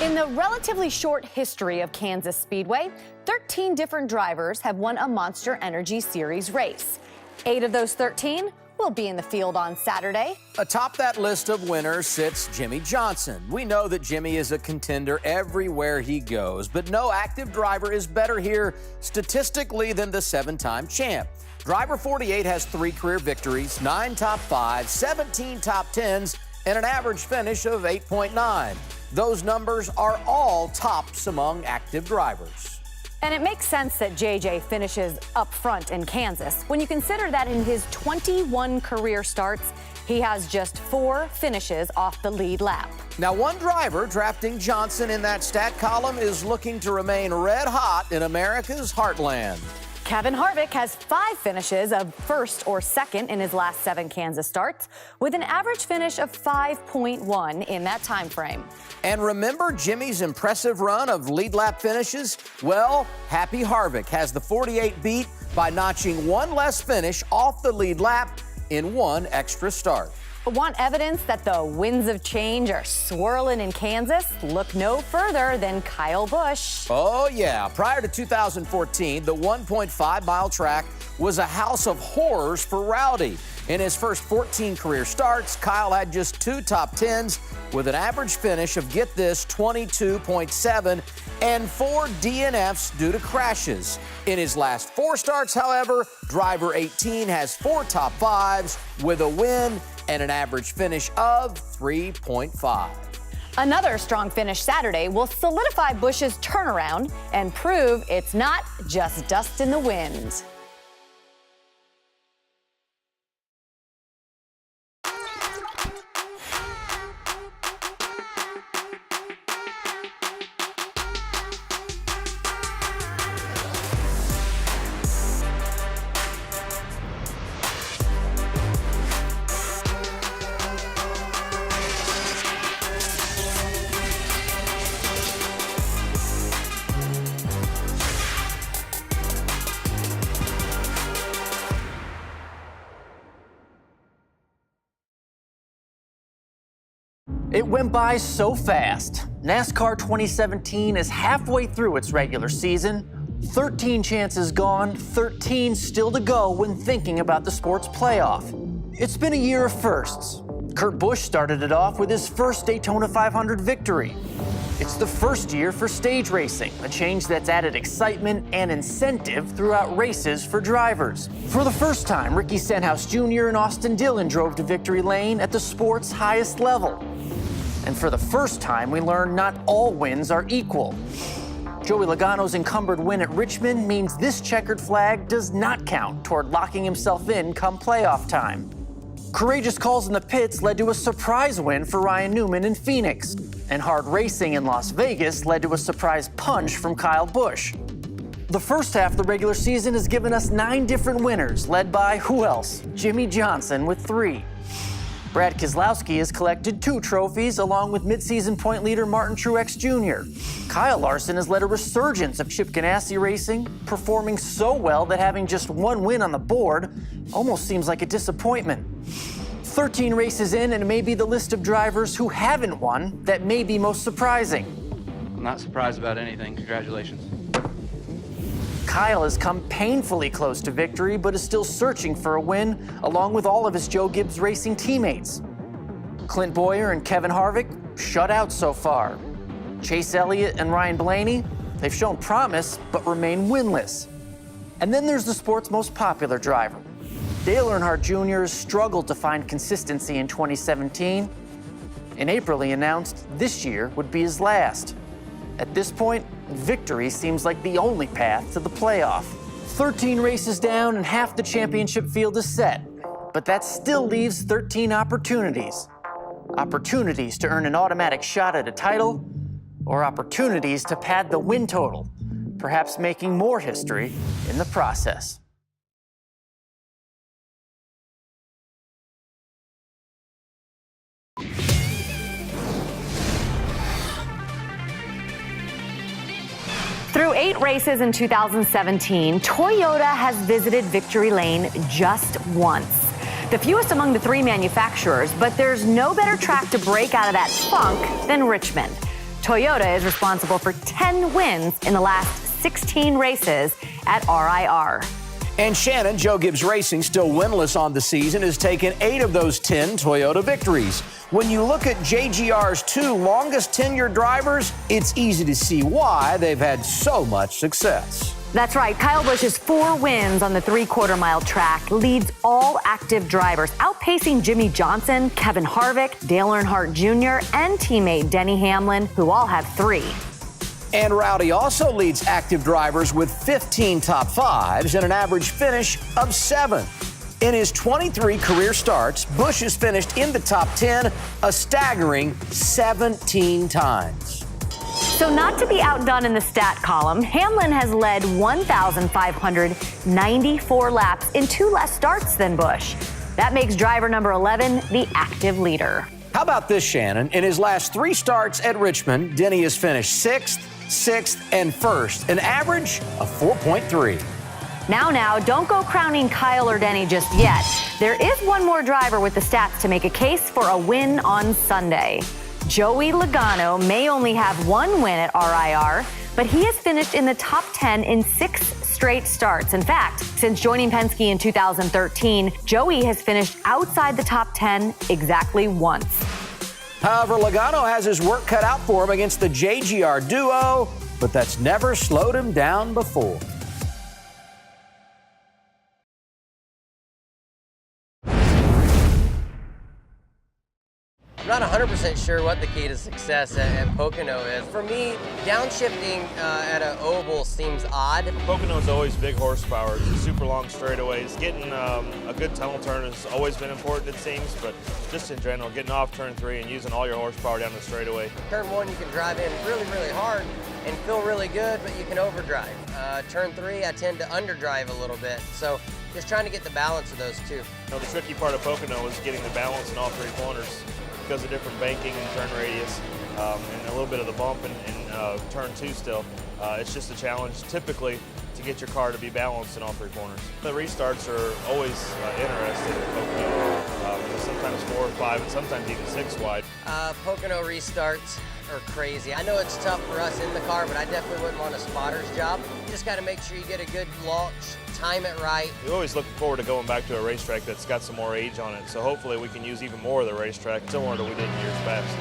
In the relatively short history of Kansas Speedway, 13 different drivers have won a Monster Energy Series race. 8 of those 13 will be in the field on Saturday. Atop that list of winners sits Jimmie Johnson. We know that Jimmie is a contender everywhere he goes, but no active driver is better here statistically than the 7-time champ. Driver 48 has 3 career victories, 9 top 5s, 17 top 10s, and an average finish of 8.9. Those numbers are all tops among active drivers. And it makes sense that JJ finishes up front in Kansas when you consider that in his 21 career starts, he has just 4 finishes off the lead lap. Now, one driver drafting Johnson in that stat column is looking to remain red hot in America's heartland. Kevin Harvick has 5 finishes of first or second in his last 7 Kansas starts, with an average finish of 5.1 in that time frame. And remember Jimmie's impressive run of lead lap finishes? Well, Happy Harvick has the 48 beat by notching 1 less finish off the lead lap in 1 extra start. Want evidence that the winds of change are swirling in Kansas? Look no further than Kyle Busch. Oh, yeah. Prior to 2014, the 1.5-mile track was a house of horrors for Rowdy. In his first 14 career starts, Kyle had just 2 top 10s with an average finish of, get this, 22.7 and 4 DNFs due to crashes. In his last 4 starts, however, driver 18 has 4 top 5s with a win and an average finish of 3.5. Another strong finish Saturday will solidify Busch's turnaround and prove it's not just dust in the wind. It went by so fast. NASCAR 2017 is halfway through its regular season. 13 chances gone, 13 still to go when thinking about the sport's playoff. It's been a year of firsts. Kurt Busch started it off with his first Daytona 500 victory. It's the first year for stage racing, a change that's added excitement and incentive throughout races for drivers. For the first time, Ricky Stenhouse Jr. and Austin Dillon drove to victory lane at the sport's highest level. And for the first time, we learned not all wins are equal. Joey Logano's encumbered win at Richmond means this checkered flag does not count toward locking himself in come playoff time. Courageous calls in the pits led to a surprise win for Ryan Newman in Phoenix. And hard racing in Las Vegas led to a surprise punch from Kyle Busch. The first half of the regular season has given us 9 different winners, led by who else? Jimmie Johnson with 3. Brad Keselowski has collected 2 trophies, along with midseason point leader Martin Truex Jr. Kyle Larson has led a resurgence of Chip Ganassi racing, performing so well that having just 1 win on the board almost seems like a disappointment. 13 races in, and it may be the list of drivers who haven't won that may be most surprising. I'm not surprised about anything. Congratulations. Kyle has come painfully close to victory, but is still searching for a win, along with all of his Joe Gibbs Racing teammates. Clint Bowyer and Kevin Harvick shut out so far. Chase Elliott and Ryan Blaney, they've shown promise, but remain winless. And then there's the sport's most popular driver. Dale Earnhardt Jr. has struggled to find consistency in 2017. In April, he announced this year would be his last. At this point, victory seems like the only path to the playoff. 13 races down and half the championship field is set. But that still leaves 13 opportunities. Opportunities to earn an automatic shot at a title, or opportunities to pad the win total, perhaps making more history in the process. Through 8 races in 2017, Toyota has visited victory lane just once. The fewest among the 3 manufacturers, but there's no better track to break out of that funk than Richmond. Toyota is responsible for 10 wins in the last 16 races at RIR. And Shannon, Joe Gibbs Racing, still winless on the season, has taken 8 of those 10 Toyota victories. When you look at JGR's 2 longest tenured drivers, it's easy to see why they've had so much success. That's right. Kyle Busch's 4 wins on the 3/4-mile track leads all active drivers, outpacing Jimmy Johnson, Kevin Harvick, Dale Earnhardt Jr., and teammate Denny Hamlin, who all have 3. And Rowdy also leads active drivers with 15 top 5s and an average finish of 7. In his 23 career starts, Busch has finished in the top 10 a staggering 17 times. So not to be outdone in the stat column, Hamlin has led 1,594 laps in 2 less starts than Busch. That makes driver number 11 the active leader. How about this, Shannon? In his last 3 starts at Richmond, Denny has finished 6th, 6th, and 1st, an average of 4.3. Now, don't go crowning Kyle or Denny just yet. There is one more driver with the stats to make a case for a win on Sunday. Joey Logano may only have 1 win at RIR, but he has finished in the top 10 in 6 straight starts. In fact, since joining Penske in 2013, Joey has finished outside the top 10 exactly once. However, Logano has his work cut out for him against the JGR duo, but that's never slowed him down before. I'm not 100% sure what the key to success at Pocono is. For me, downshifting at an oval seems odd. Pocono's always big horsepower, super long straightaways. Getting a good tunnel turn has always been important, it seems, but just in general, getting off turn 3 and using all your horsepower down the straightaway. Turn 1, you can drive in really, really hard and feel really good, but you can overdrive. Turn 3, I tend to underdrive a little bit. So just trying to get the balance of those 2. You know, the tricky part of Pocono is getting the balance in all 3 corners because of different banking and turn radius and a little bit of the bump in turn 2 still. It's just a challenge typically to get your car to be balanced in all 3 corners. The restarts are always interesting at Pocono. Sometimes 4 or 5 and sometimes even 6 wide. Pocono restarts are crazy. I know it's tough for us in the car, but I definitely wouldn't want a spotter's job. You just got to make sure you get a good launch, time it right. We always look forward to going back to a racetrack that's got some more age on it, so hopefully we can use even more of the racetrack, similar to what we did in years past.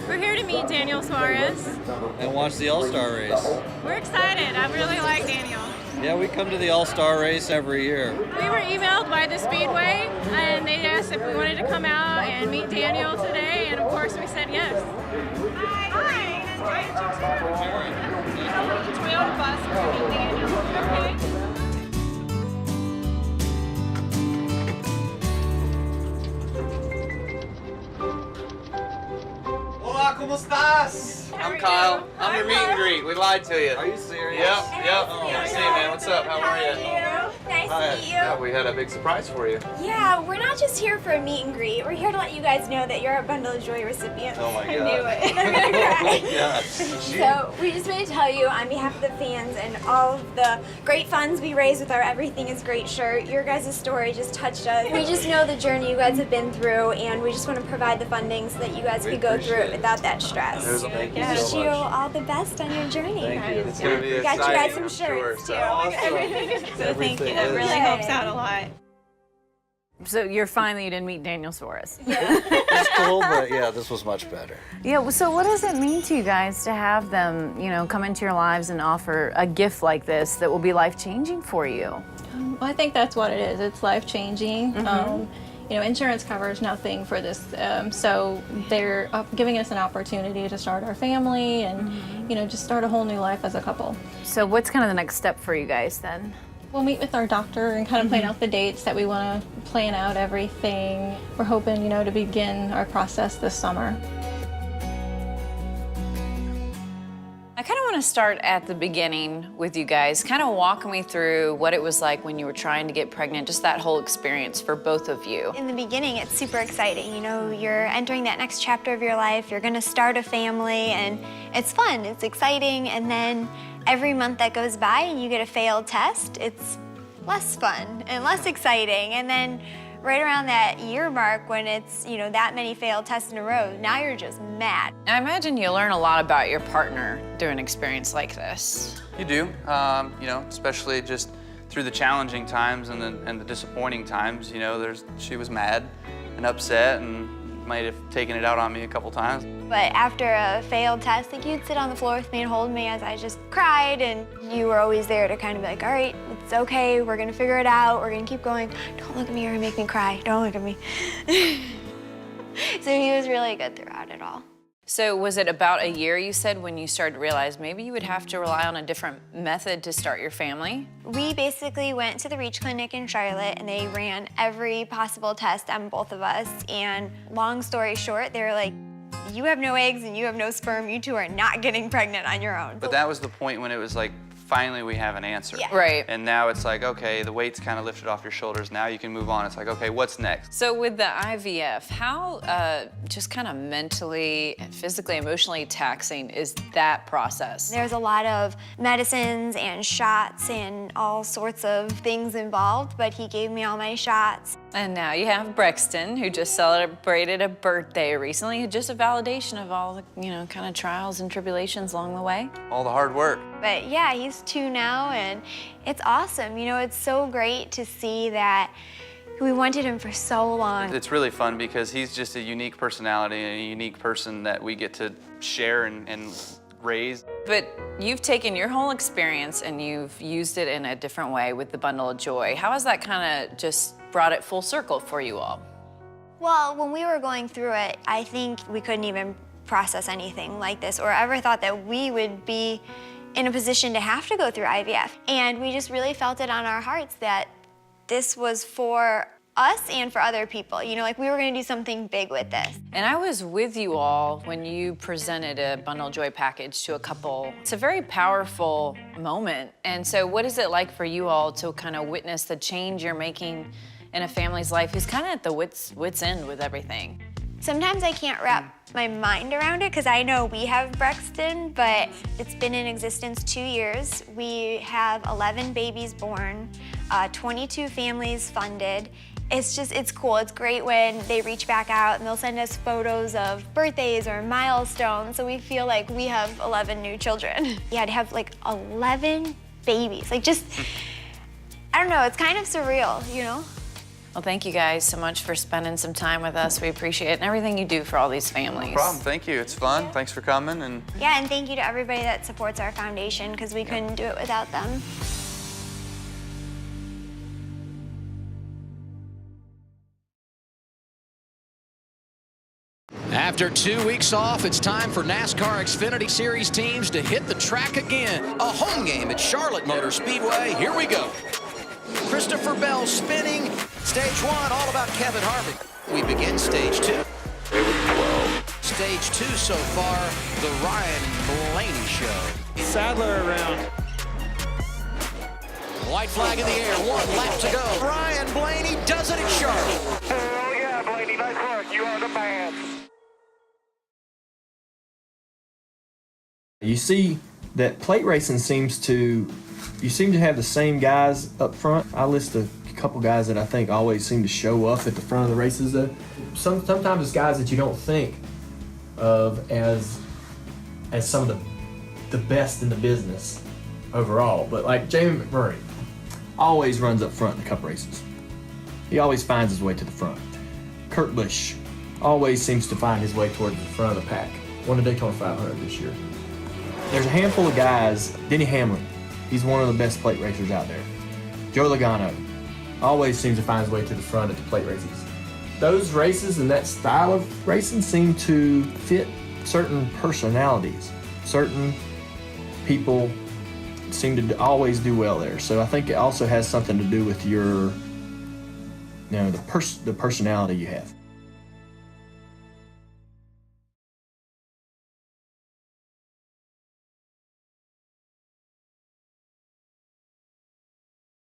We're here to meet Daniel Suarez. And watch the All-Star race. We're excited. I really like Daniel. Yeah, we come to the All-Star race every year. We were emailed by the Speedway, and they asked if we wanted to come out and meet Daniel today, and of course we said yes. Hi. Nice to meet you. Come with the Toyota bus to meet Daniel. Okay. Hola, ¿cómo estás? I'm Kyle. I'm your meet and greet. We lied to you. Are you serious? Yep. Oh, Good to see you, man. What's up? How are you? Nice to meet you. Yeah, we had a big surprise for you. Yeah, we're not just here for a meet and greet. We're here to let you guys know that you're a Bundle of Joy recipient. Oh my I God. knew it. I'm gonna cry. Oh my God. So we just want to tell you on behalf of the fans and all of the great funds we raise with our Everything is Great shirt, your guys' story just touched us. We just know the journey you guys have been through, and we just want to provide the funding so that you guys could go through it without that stress. Thank you Wish so you much. all the best on your journey. Thank you. It's going to be We got exciting, you guys some I'm shirts sure. too. So thank you. That is. really helps out a lot. So you're fine that you didn't meet Daniel Suarez. It's cool, but yeah, this was much better. Yeah, so what does it mean to you guys to have them, come into your lives and offer a gift like this that will be life-changing for you? Well, I think that's what it is. It's life-changing. Insurance covers nothing for this, so they're giving us an opportunity to start our family and, just start a whole new life as a couple. So what's kind of the next step for you guys then? We'll meet with our doctor and kind of plan out the dates that we want to plan out everything. We're hoping, to begin our process this summer. I kind of want to start at the beginning with you guys, kind of walk me through what it was like when you were trying to get pregnant, just that whole experience for both of you. In the beginning, it's super exciting. You're entering that next chapter of your life. You're gonna start a family, and it's fun, it's exciting, and then every month that goes by and you get a failed test, it's less fun and less exciting. And then right around that year mark when it's, you know, that many failed tests in a row, now you're just mad. I imagine you learn a lot about your partner through an experience like this. You do, you know, especially just through the challenging times and the disappointing times. You know, she was mad and upset and might have taken it out on me a couple times. But after a failed test, like, you'd sit on the floor with me and hold me as I just cried, and you were always there to kind of be like, all right, it's okay, we're gonna figure it out, we're gonna keep going. Don't look at me, you're gonna make me cry, don't look at me. So he was really good throughout it all. So was it about a year, you said, when you started to realize maybe you would have to rely on a different method to start your family? We basically went to the Reach Clinic in Charlotte, and they ran every possible test on both of us. And long story short, they were like, you have no eggs and you have no sperm. You two are not getting pregnant on your own. But that was the point when it was like, finally we have an answer. Yeah. Right. And now it's like, okay, the weight's kind of lifted off your shoulders. Now you can move on. It's like, okay, what's next? So with the IVF, how just kind of mentally, physically, emotionally taxing is that process? There's a lot of medicines and shots and all sorts of things involved, but he gave me all my shots. And now you have Brexton, who just celebrated a birthday recently, just a validation of all the, you know, kind of trials and tribulations along the way. All the hard work. But yeah, he's 2 now, and it's awesome. You know, it's so great to see that we wanted him for so long. It's really fun because he's just a unique personality and a unique person that we get to share and raise. But you've taken your whole experience and you've used it in a different way with the Bundle of Joy. How has that kind of just brought it full circle for you all? Well, when we were going through it, I think we couldn't even process anything like this or ever thought that we would be in a position to have to go through IVF. And we just really felt it on our hearts that this was for us and for other people. You know, like, we were gonna do something big with this. And I was with you all when you presented a Bundle of Joy package to a couple. It's a very powerful moment. And so what is it like for you all to kind of witness the change you're making in a family's life who's kind of at the wit's end with everything? Sometimes I can't wrap my mind around it because I know we have Brexton, but it's been in existence 2 years. We have 11 babies born, 22 families funded. It's cool. It's great when they reach back out and they'll send us photos of birthdays or milestones, so we feel like we have 11 new children. Yeah, to have like 11 babies, like, just, I don't know, it's kind of surreal, you know? Well, thank you guys so much for spending some time with us. We appreciate it and everything you do for all these families. No problem. Thank you. It's fun. Thanks for coming. And yeah, and thank you to everybody that supports our foundation because we couldn't do it without them. After 2 weeks off, it's time for NASCAR Xfinity Series teams to hit the track again. A home game at Charlotte Motor Speedway. Here we go. Christopher Bell spinning. Stage 1, all about Kevin Harvick. We begin stage 2. Stage 2 so far, the Ryan Blaney show. Sadler around. White flag in the air, 1 lap to go. Ryan Blaney does it at Charlotte. Oh yeah, Blaney, nice work. You are the man. You see that plate racing you seem to have the same guys up front. I list a couple guys that I think always seem to show up at the front of the races. Sometimes it's guys that you don't think of as some of the best in the business overall. But like Jamie McMurray always runs up front in the Cup races. He always finds his way to the front. Kurt Busch always seems to find his way towards the front of the pack. Won the Daytona 500 this year. There's a handful of guys. Denny Hamlin, he's one of the best plate racers out there. Joe Logano always seems to find his way to the front at the plate races. Those races and that style of racing seem to fit certain personalities. Certain people seem to always do well there. So I think it also has something to do with your, the personality you have.